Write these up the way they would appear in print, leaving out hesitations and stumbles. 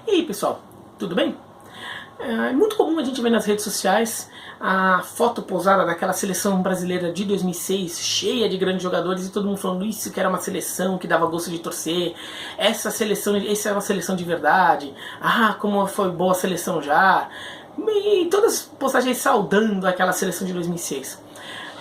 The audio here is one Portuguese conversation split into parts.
E aí pessoal, tudo bem? É muito comum a gente ver nas redes sociais a foto posada daquela seleção brasileira de 2006, cheia de grandes jogadores, e todo mundo falando isso que era uma seleção que dava gosto de torcer, essa é uma seleção de verdade, como foi boa a seleção já, e todas as postagens saudando aquela seleção de 2006.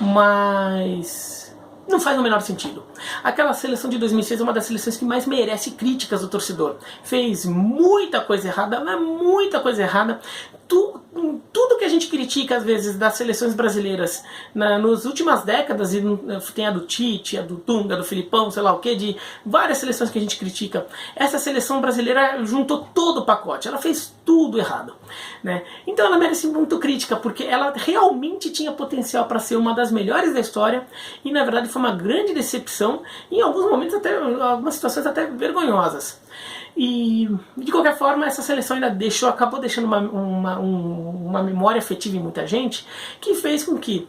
Mas não faz o menor sentido. Aquela seleção de 2006 é uma das seleções que mais merece críticas do torcedor. Fez muita coisa errada, mas muita coisa errada. Tudo que a gente critica às vezes das seleções brasileiras nas últimas décadas, e tem a do Tite, a do Dunga, do Filipão, sei lá o que, de várias seleções que a gente critica, essa seleção brasileira juntou todo o pacote, ela fez tudo errado, né? Então ela merece muito crítica, porque ela realmente tinha potencial para ser uma das melhores da história, e na verdade foi uma grande decepção, em alguns momentos até, algumas situações até vergonhosas. E de qualquer forma essa seleção ainda acabou deixando uma memória afetiva em muita gente, que fez com que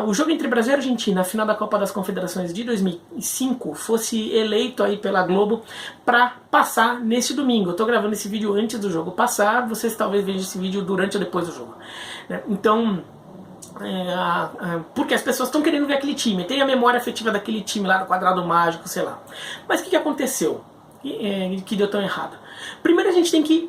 o jogo entre Brasil e Argentina, a final da Copa das Confederações de 2005, fosse eleito aí pela Globo para passar nesse domingo. Eu estou gravando esse vídeo antes do jogo passar, vocês talvez vejam esse vídeo durante ou depois do jogo, né? Então porque as pessoas estão querendo ver aquele time, tem a memória afetiva daquele time lá do quadrado mágico, sei lá. Mas o que aconteceu que deu tão errado? Primeiro a gente tem que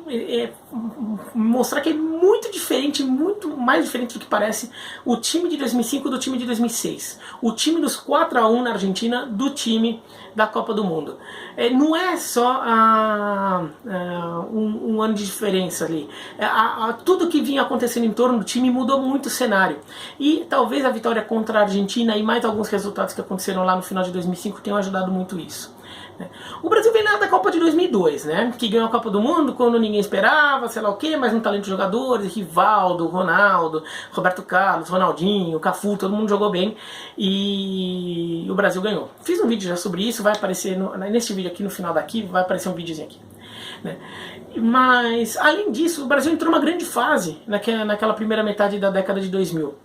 mostrar que é muito diferente, muito mais diferente do que parece, o time de 2005 do time de 2006. O time dos 4-1 na Argentina do time da Copa do Mundo. Não é só um ano de diferença ali. Tudo que vinha acontecendo em torno do time mudou muito o cenário. E talvez a vitória contra a Argentina e mais alguns resultados que aconteceram lá no final de 2005 tenham ajudado muito isso. O Brasil vem lá da Copa de 2002, né? Que ganhou a Copa do Mundo quando ninguém esperava, sei lá o que, mas um talento de jogadores, Rivaldo, Ronaldo, Roberto Carlos, Ronaldinho, Cafu, todo mundo jogou bem e o Brasil ganhou. Fiz um vídeo já sobre isso, vai aparecer neste vídeo aqui, no final daqui, vai aparecer um videozinho aqui, né? Mas, além disso, o Brasil entrou numa grande fase naquela primeira metade da década de 2000.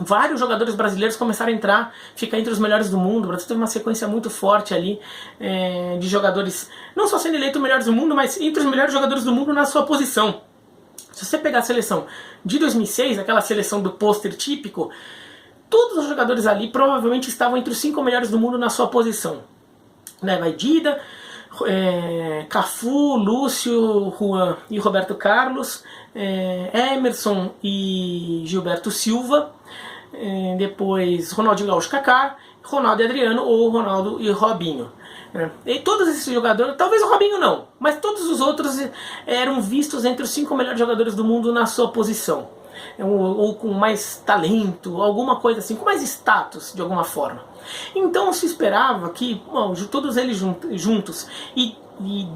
Vários jogadores brasileiros começaram a entrar, ficar entre os melhores do mundo. O Brasil teve uma sequência muito forte ali de jogadores, não só sendo eleito melhores do mundo, mas entre os melhores jogadores do mundo na sua posição. Se você pegar a seleção de 2006, aquela seleção do pôster típico, todos os jogadores ali provavelmente estavam entre os 5 melhores do mundo na sua posição, né? Vai Dida, Cafu, Lúcio, Juan e Roberto Carlos, Emerson e Gilberto Silva, depois Ronaldinho Gaúcho, Kaká, Ronaldo e Adriano, ou Ronaldo e Robinho. E todos esses jogadores, talvez o Robinho não, mas todos os outros eram vistos entre os 5 melhores jogadores do mundo na sua posição, ou com mais talento, alguma coisa assim, com mais status de alguma forma. Então se esperava que todos eles juntos e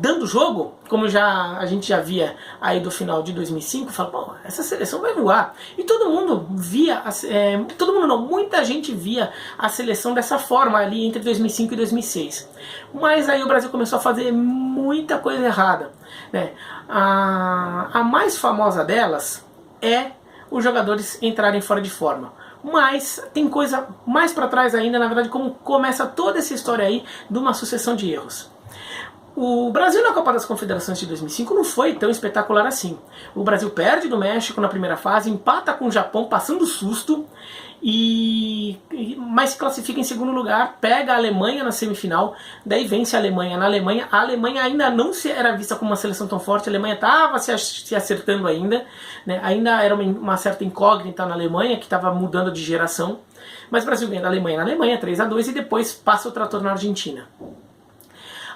dando jogo, como a gente já via aí do final de 2005, falava, essa seleção vai voar. E todo mundo via, todo mundo não, muita gente via a seleção dessa forma ali entre 2005 e 2006. Mas aí o Brasil começou a fazer muita coisa errada, né? A mais famosa delas é os jogadores entrarem fora de forma. Mas tem coisa mais para trás ainda, na verdade, como começa toda essa história aí de uma sucessão de erros. O Brasil na Copa das Confederações de 2005 não foi tão espetacular assim. O Brasil perde do México na primeira fase, empata com o Japão passando susto, mas se classifica em segundo lugar, pega a Alemanha na semifinal, daí vence a Alemanha. Na Alemanha, a Alemanha ainda não era vista como uma seleção tão forte, a Alemanha estava se acertando ainda, né? Ainda era uma certa incógnita na Alemanha, que estava mudando de geração, mas o Brasil ganha da Alemanha na Alemanha, 3-2, e depois passa o trator na Argentina.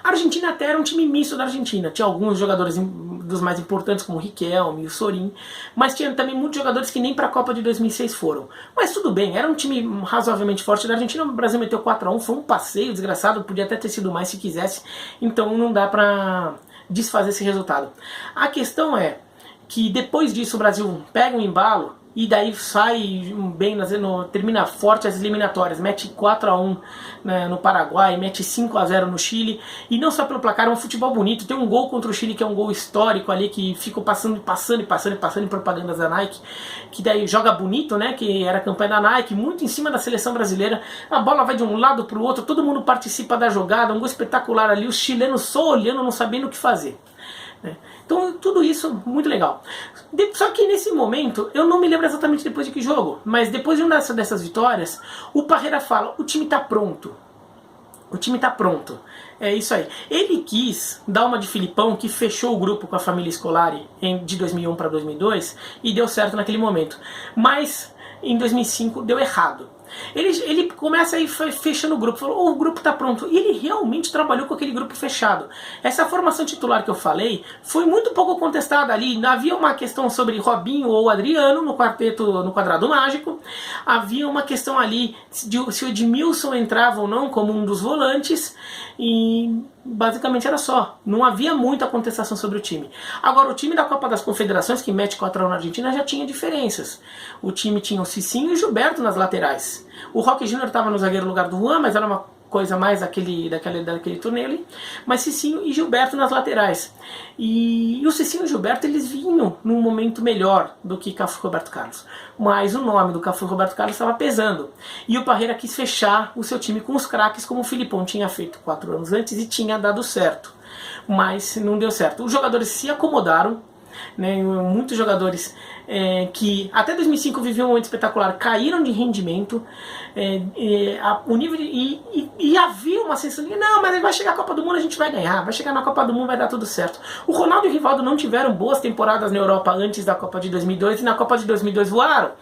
A Argentina até era um time misto da Argentina, tinha alguns jogadores dos mais importantes como o Riquelme e o Sorin, mas tinha também muitos jogadores que nem para a Copa de 2006 foram. Mas tudo bem, era um time razoavelmente forte da Argentina. O Brasil meteu 4-1, foi um passeio desgraçado, podia até ter sido mais se quisesse, então não dá para desfazer esse resultado. A questão é que depois disso o Brasil pega um embalo, e daí sai bem, termina forte as eliminatórias, mete 4-1 no Paraguai, mete 5-0 no Chile, e não só pelo placar, é um futebol bonito. Tem um gol contra o Chile que é um gol histórico ali, que ficou passando em propagandas da Nike, que daí joga bonito, né, que era a campanha da Nike, muito em cima da seleção brasileira, a bola vai de um lado para o outro, todo mundo participa da jogada, um gol espetacular ali, os chilenos só olhando, não sabendo o que fazer. né? Então tudo isso muito legal. Só que nesse momento, eu não me lembro exatamente depois de que jogo, mas depois de uma dessas vitórias, o Parreira fala, o time tá pronto. O time tá pronto. É isso aí. Ele quis dar uma de Filipão, que fechou o grupo com a família Scolari de 2001 para 2002 e deu certo naquele momento. Mas em 2005 deu errado. Ele começa aí fechando o grupo, falou, o grupo tá pronto. E ele realmente trabalhou com aquele grupo fechado. Essa formação titular que eu falei foi muito pouco contestada ali. Havia uma questão sobre Robinho ou Adriano no quarteto, no quadrado mágico. Havia uma questão ali se o Edmilson entrava ou não como um dos volantes. E basicamente era só. Não havia muita contestação sobre o time. Agora, o time da Copa das Confederações, que mete 4x1 na Argentina, já tinha diferenças. O time tinha o Cicinho e o Gilberto nas laterais. O Roque Júnior estava no zagueiro no lugar do Juan, mas era uma coisa mais daquele torneio ali. Mas Cicinho e Gilberto nas laterais. E o Cicinho e o Gilberto, eles vinham num momento melhor do que Cafu e Roberto Carlos. Mas o nome do Cafu e Roberto Carlos estava pesando. E o Parreira quis fechar o seu time com os craques, como o Filipão tinha feito 4 anos antes e tinha dado certo. Mas não deu certo. Os jogadores se acomodaram, né? Muitos jogadores que até 2005 viviam um momento espetacular caíram de rendimento, o nível e havia uma sensação de não, mas vai chegar a Copa do Mundo, a gente vai ganhar, vai chegar na Copa do Mundo, vai dar tudo certo. O Ronaldo e o Rivaldo não tiveram boas temporadas na Europa antes da Copa de 2002 e na Copa de 2002 voaram.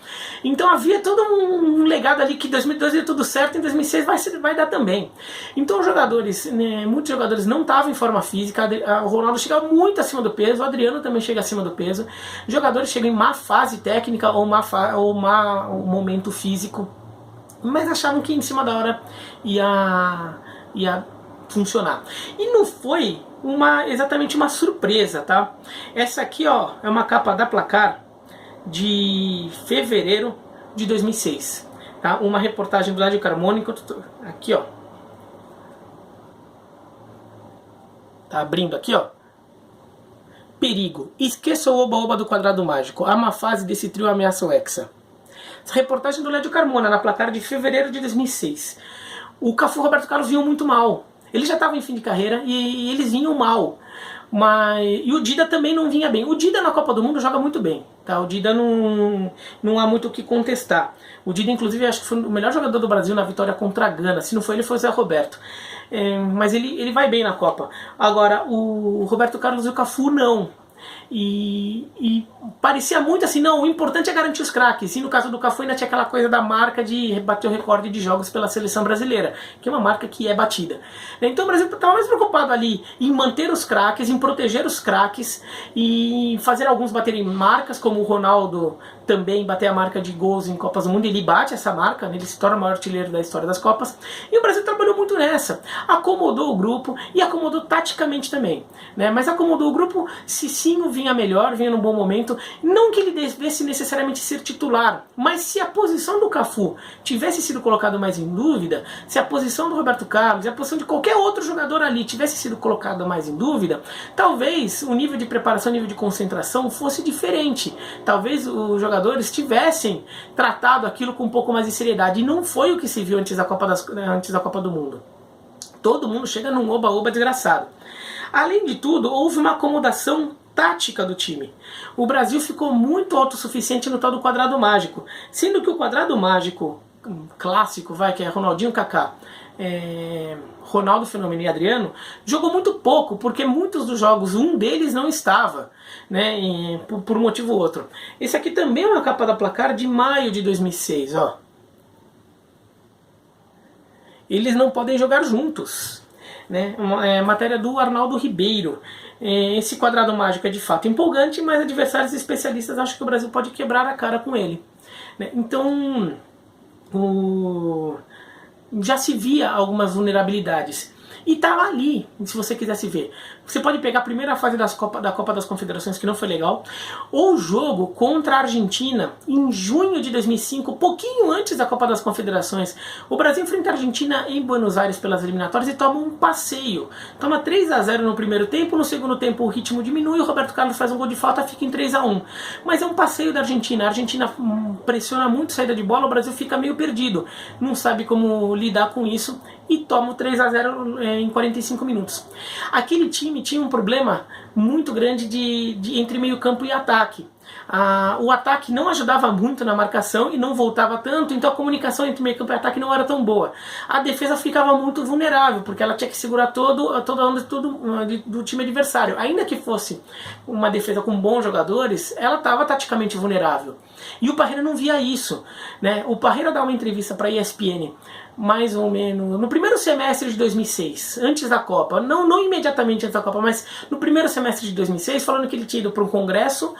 Então havia todo um legado ali que em 2002 deu tudo certo e em 2006 vai dar também. Então os jogadores, muitos jogadores não estavam em forma física, o Ronaldo chega muito acima do peso, o Adriano também chega acima do peso, os jogadores chegam em má fase técnica ou um momento físico, mas achavam que em cima da hora ia funcionar. E não foi exatamente uma surpresa, tá? Essa aqui, ó, é uma capa da Placar de fevereiro de 2006, tá? Uma reportagem do Ládio Carmona, aqui, ó, tá abrindo aqui, ó. Perigo. Esqueça o oba-oba do quadrado mágico. A má fase desse trio ameaça o Hexa. Essa reportagem do Lédio Carmona, na Placar de fevereiro de 2006. O Cafu e o Roberto Carlos vinham muito mal. Eles já estavam em fim de carreira e eles vinham mal. E o Dida também não vinha bem. O Dida na Copa do Mundo joga muito bem. Tá? O Dida não há muito o que contestar. O Dida, inclusive, acho que foi o melhor jogador do Brasil na vitória contra a Gana. Se não foi ele, foi o Zé Roberto. Mas ele vai bem na Copa. Agora, o Roberto Carlos e o Cafu não. E parecia muito assim, não, o importante é garantir os craques. E no caso do Cafu ainda tinha aquela coisa da marca de bater o recorde de jogos pela seleção brasileira, que é uma marca que é batida. Então o Brasil estava mais preocupado ali em manter os craques, em proteger os craques e fazer alguns baterem marcas, como o Ronaldo também bater a marca de gols em Copas do Mundo. Ele bate essa marca, ele se torna o maior artilheiro da história das Copas. E o Brasil trabalhou muito nessa, acomodou o grupo e acomodou taticamente também, né? Mas acomodou o grupo, Cicinho vinha melhor, vinha num bom momento. Não que ele devesse necessariamente ser titular, mas se a posição do Cafu tivesse sido colocada mais em dúvida, se a posição do Roberto Carlos e a posição de qualquer outro jogador ali tivesse sido colocada mais em dúvida, talvez o nível de preparação, o nível de concentração fosse diferente. Talvez os jogadores tivessem tratado aquilo com um pouco mais de seriedade. E não foi o que se viu antes da Copa do Mundo. Todo mundo chega num oba-oba desgraçado. Além de tudo, houve uma acomodação tática do time. O Brasil ficou muito autossuficiente no tal do quadrado mágico, sendo que o quadrado mágico clássico, que é Ronaldinho, Kaká, Ronaldo, Fenômeno e Adriano, jogou muito pouco, porque muitos dos jogos, um deles não estava, né, por um motivo ou outro. Esse aqui também é uma capa da Placar de maio de 2006, ó. Eles não podem jogar juntos, né? Matéria do Arnaldo Ribeiro. Esse quadrado mágico é de fato empolgante, mas adversários especialistas acham que o Brasil pode quebrar a cara com ele, né? Então já se via algumas vulnerabilidades. E estava ali, se você quisesse ver. Você pode pegar a primeira fase da Copa das Confederações, que não foi legal, ou o jogo contra a Argentina, em junho de 2005, pouquinho antes da Copa das Confederações. O Brasil enfrenta a Argentina em Buenos Aires pelas eliminatórias e toma um passeio. Toma 3-0 no primeiro tempo, no segundo tempo o ritmo diminui, o Roberto Carlos faz um gol de falta, fica em 3-1. Mas é um passeio da Argentina. A Argentina pressiona muito saída de bola, o Brasil fica meio perdido. Não sabe como lidar com isso e toma o 3-0 em 45 minutos. Aquele time tinha um problema muito grande entre meio campo e ataque. O ataque não ajudava muito na marcação e não voltava tanto, então a comunicação entre meio campo e ataque não era tão boa. A defesa ficava muito vulnerável, porque ela tinha que segurar toda a onda do time adversário. Ainda que fosse uma defesa com bons jogadores, ela estava taticamente vulnerável. E o Parreira não via isso, né? O Parreira dá uma entrevista para a ESPN, mais ou menos no primeiro semestre de 2006, antes da Copa, não imediatamente antes da Copa, mas no primeiro semestre de 2006, falando que ele tinha ido para um congresso,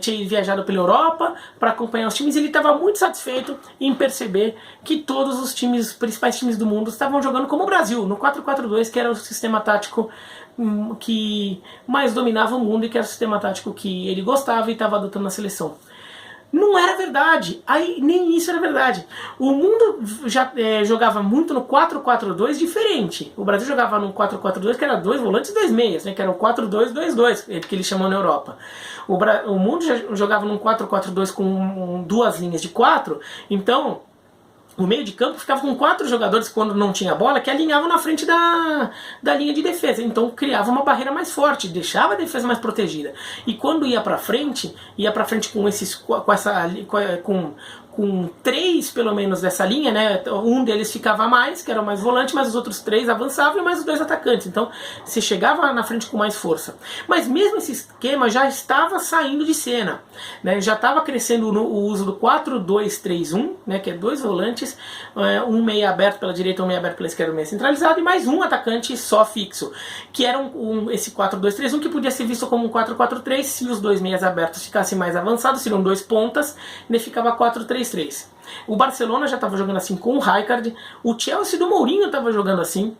tinha viajado pela Europa para acompanhar os times, e ele estava muito satisfeito em perceber que todos os principais times do mundo estavam jogando como o Brasil, no 4-4-2, que era o sistema tático que mais dominava o mundo e que era o sistema tático que ele gostava e estava adotando na seleção. Não era verdade, aí nem isso era verdade. O mundo já jogava muito no 4-4-2 diferente. O Brasil jogava no 4-4-2 que era 2 volantes e 2 meias, né, que era o 4-2-2-2, que eles chamam na Europa. O mundo já jogava num 4-4-2 com 2 linhas de 4, então o meio de campo ficava com 4 jogadores quando não tinha bola, que alinhavam na frente da linha de defesa. Então criava uma barreira mais forte, deixava a defesa mais protegida. E quando ia pra frente com 3 pelo menos dessa linha, né? Um deles ficava a mais, que era o mais volante, mas os outros 3 avançavam e mais os 2 atacantes. Então você chegava na frente com mais força. Mas mesmo esse esquema já estava saindo de cena, né? Já estava crescendo o uso do 4-2-3-1, né? Que é 2 volantes, um meia aberto pela direita, um meia aberto pela esquerda, um meia centralizado, e mais um atacante só fixo, que era esse 4-2-3-1 que podia ser visto como um 4-4-3 se os 2 meias abertos ficassem mais avançados, seriam 2 pontas, e ficava 4-3-3. O Barcelona já estava jogando assim com o Rijkaard, o Chelsea do Mourinho estava jogando assim,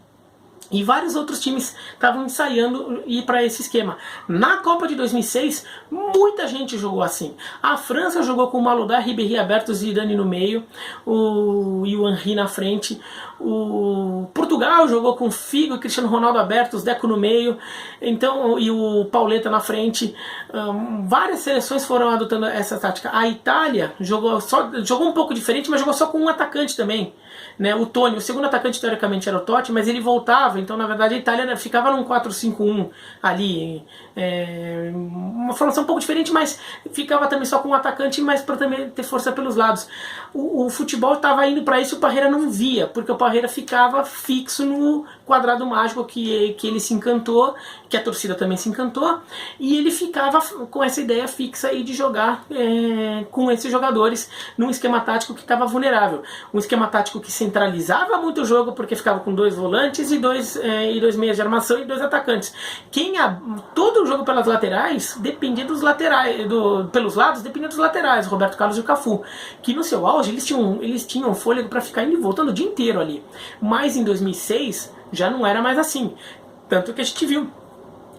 e vários outros times estavam ensaiando ir para esse esquema. Na Copa de 2006, muita gente jogou assim. A França jogou com o Malodá, Ribéry abertos e Zidane no meio, o Henry na frente. O Portugal jogou com Figo e Cristiano Ronaldo abertos, Deco no meio, então, e o Pauleta na frente. Várias seleções foram adotando essa tática. A Itália jogou um pouco diferente, mas jogou só com um atacante também, né? O Toni, o segundo atacante teoricamente era o Totti, mas ele voltava, então na verdade a Itália ficava num 4-5-1 ali, uma formação um pouco diferente, mas ficava também só com um atacante, mas para também ter força pelos lados. O futebol estava indo para isso, o Parreira não via, porque o Parreira ficava fixo no quadrado mágico que ele se encantou, que a torcida também se encantou, e ele ficava com essa ideia fixa aí de jogar com esses jogadores num esquema tático que estava vulnerável, um esquema tático que centralizava muito o jogo, porque ficava com 2 volantes e 2 meias de armação e 2 atacantes. Todo o jogo pelas laterais dependia dos laterais, pelos lados dependia dos laterais, Roberto Carlos e o Cafu, que no seu auge eles tinham fôlego para ficar indo e voltando o dia inteiro ali. Mas em 2006 já não era mais assim, tanto que a gente viu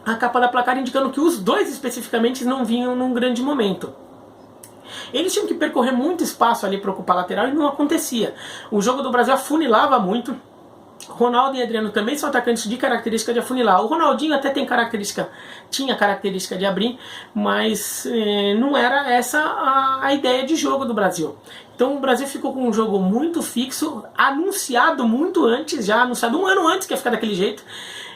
a capa da placar indicando que os 2 especificamente não vinham num grande momento. Eles tinham que percorrer muito espaço ali para ocupar a lateral e não acontecia. O jogo do Brasil afunilava muito. Ronaldo e Adriano também são atacantes de característica de afunilar. O Ronaldinho até tinha característica de abrir, mas não era essa a ideia de jogo do Brasil. Então o Brasil ficou com um jogo muito fixo, anunciado muito antes, já anunciado um ano antes que ia ficar daquele jeito.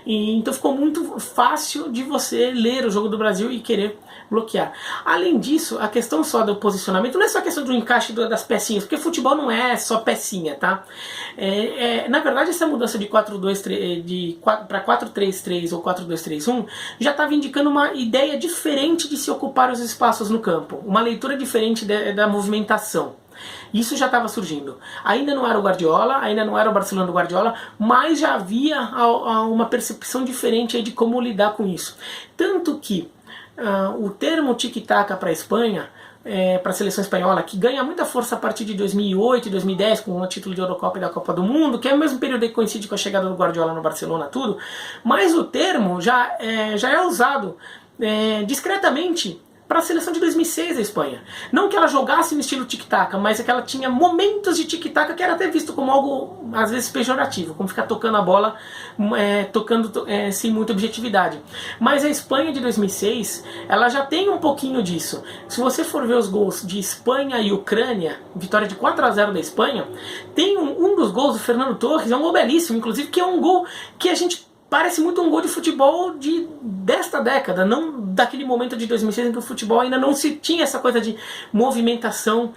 Então ficou muito fácil de você ler o jogo do Brasil e querer bloquear. Além disso, a questão só do posicionamento não é só a questão do encaixe das pecinhas, porque futebol não é só pecinha, tá? Na verdade, essa mudança de 4-2-3 para 4-3-3 ou 4-2-3-1 já estava indicando uma ideia diferente de se ocupar os espaços no campo, uma leitura diferente da movimentação. Isso já estava surgindo. Ainda não era o Guardiola, ainda não era o Barcelona do Guardiola, mas já havia uma percepção diferente aí de como lidar com isso. Tanto que o termo tic-tac para a Espanha, para a seleção espanhola, que ganha muita força a partir de 2008 e 2010, com o título de Eurocopa e da Copa do Mundo, que é o mesmo período que coincide com a chegada do Guardiola no Barcelona, tudo, mas o termo já é usado discretamente para a seleção de 2006 da Espanha. Não que ela jogasse no estilo tic-tac, mas é que ela tinha momentos de tic-tac que era até visto como algo, às vezes, pejorativo, como ficar tocando a bola, sem muita objetividade. Mas a Espanha de 2006, ela já tem um pouquinho disso. Se você for ver os gols de Espanha e Ucrânia, vitória de 4-0 da Espanha, tem um dos gols do Fernando Torres, é um gol belíssimo, inclusive, que é um gol que a gente parece muito um gol de futebol desta década, não daquele momento de 2006 em que o futebol ainda não se tinha essa coisa de movimentação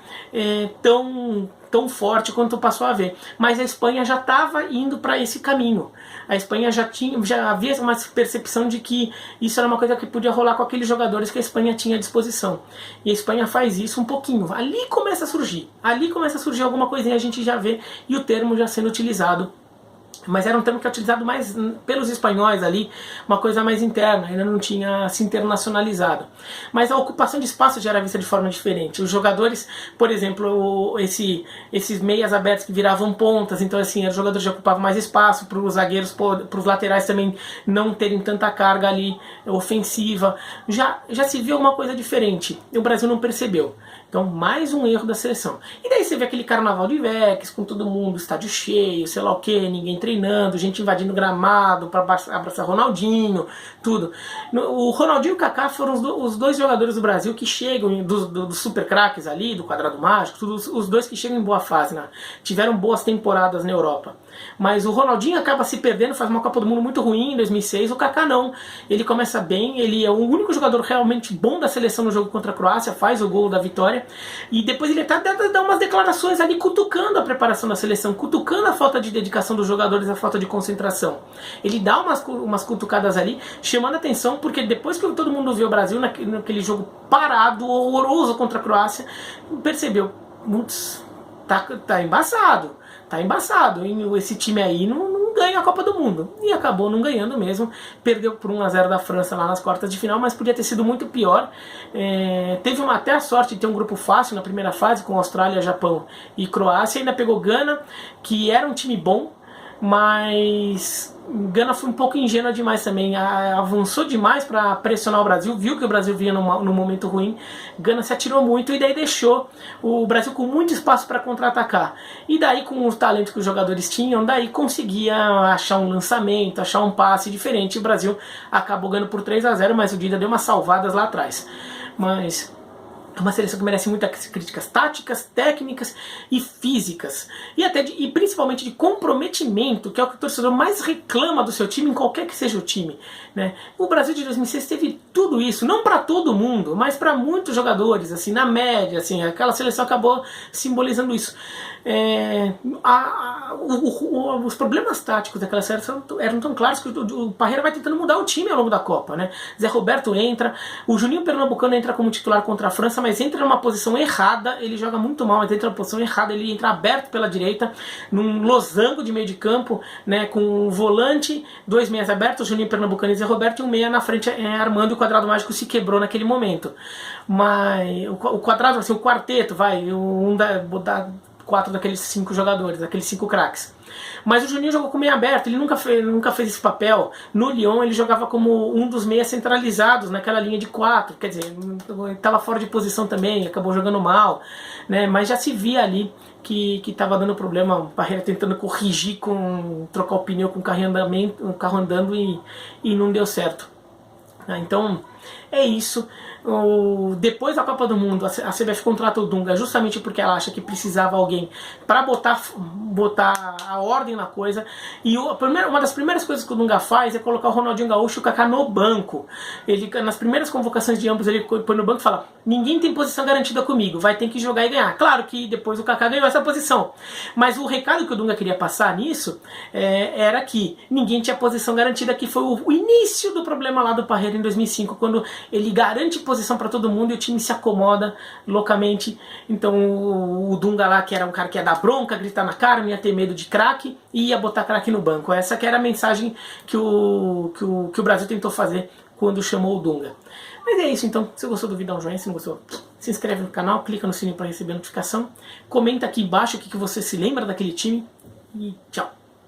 tão forte quanto passou a ver. Mas a Espanha já estava indo para esse caminho. A Espanha já havia uma percepção de que isso era uma coisa que podia rolar com aqueles jogadores que a Espanha tinha à disposição. E a Espanha faz isso um pouquinho. Ali começa a surgir alguma coisinha, a gente já vê, e o termo já sendo utilizado. Mas era um termo que é utilizado mais pelos espanhóis ali, uma coisa mais interna, ainda não tinha se internacionalizado. Mas a ocupação de espaço já era vista de forma diferente. Os jogadores, por exemplo, esses meias abertos que viravam pontas, então assim, os jogadores já ocupavam mais espaço, para os zagueiros, para os laterais também não terem tanta carga ali ofensiva. Já se viu alguma coisa diferente, e o Brasil não percebeu. Então, mais um erro da seleção. E daí você vê aquele carnaval de Ivex, com todo mundo, estádio cheio, sei lá o que, ninguém treinando, gente invadindo gramado para abraçar Ronaldinho, tudo. O Ronaldinho e o Kaká foram os dois jogadores do Brasil que chegam, dos super craques ali, do quadrado mágico, os dois que chegam em boa fase, né? Tiveram boas temporadas na Europa. Mas o Ronaldinho acaba se perdendo, faz uma Copa do Mundo muito ruim em 2006, o Kaká não. Ele começa bem, ele é o único jogador realmente bom da seleção no jogo contra a Croácia, faz o gol da vitória, e depois ele até dá umas declarações ali cutucando a preparação da seleção, cutucando a falta de dedicação dos jogadores, a falta de concentração. Ele dá umas cutucadas ali, chamando a atenção, porque depois que todo mundo viu o Brasil naquele jogo parado, horroroso contra a Croácia, percebeu, putz, tá embaçado. Tá embaçado, e esse time aí não ganha a Copa do Mundo. E acabou não ganhando mesmo. Perdeu por 1-0 da França lá nas quartas de final, mas podia ter sido muito pior. Teve até a sorte de ter um grupo fácil na primeira fase, com Austrália, Japão e Croácia. Ainda pegou Gana, que era um time bom, mas Gana foi um pouco ingênua demais também, avançou demais para pressionar o Brasil, viu que o Brasil vinha num momento ruim, Gana se atirou muito e daí deixou o Brasil com muito espaço para contra-atacar. E daí, com os talentos que os jogadores tinham, daí conseguia achar um lançamento, achar um passe diferente. O Brasil acabou ganhando por 3-0, mas o Dida deu umas salvadas lá atrás. Mas é uma seleção que merece muitas críticas táticas, técnicas e físicas. E principalmente de comprometimento, que é o que o torcedor mais reclama do seu time, em qualquer que seja o time, né? O Brasil de 2006 teve tudo isso, não para todo mundo, mas para muitos jogadores, assim, na média, assim, aquela seleção acabou simbolizando isso. Os problemas táticos daquela seleção eram tão claros que o Parreira vai tentando mudar o time ao longo da Copa, né? Zé Roberto entra, o Juninho Pernambucano entra como titular contra a França, mas entra numa posição errada, ele joga muito mal, mas entra numa posição errada, ele entra aberto pela direita, num losango de meio de campo, né, com um volante, 2 meias abertos, Juninho Pernambucano e Zé Roberto, e um meia na frente armando, e o quadrado mágico se quebrou naquele momento. Mas o quadrado, assim, o quarteto, botar 4 daqueles 5 jogadores, daqueles 5 craques. Mas o Juninho jogou com meio aberto, ele nunca fez esse papel. No Lyon ele jogava como um dos meias centralizados naquela linha de 4, quer dizer, estava fora de posição também, acabou jogando mal, né? Mas já se via ali que estava dando problema, o Parreira tentando corrigir, trocar o pneu com o carro andando e não deu certo. Então é isso. Depois da Copa do Mundo, a CBF contrata o Dunga justamente porque ela acha que precisava alguém para botar a ordem na coisa. E uma das primeiras coisas que o Dunga faz é colocar o Ronaldinho Gaúcho e o Kaká no banco. Ele, nas primeiras convocações de ambos, ele põe no banco e fala: ninguém tem posição garantida comigo, vai ter que jogar e ganhar. Claro que depois o Kaká ganhou essa posição, mas o recado que o Dunga queria passar nisso era que ninguém tinha posição garantida, que foi o início do problema lá do Parreira em 2005, quando ele garante posição para todo mundo e o time se acomoda loucamente. Então o Dunga lá, que era um cara que ia dar bronca, gritar na cara, não ia ter medo de craque, e ia botar craque no banco. Essa que era a mensagem que o Brasil tentou fazer quando chamou o Dunga. Mas é isso então, se gostou do vídeo dá um joinha, se não gostou, se inscreve no canal, clica no sininho para receber a notificação, comenta aqui embaixo o que você se lembra daquele time e tchau!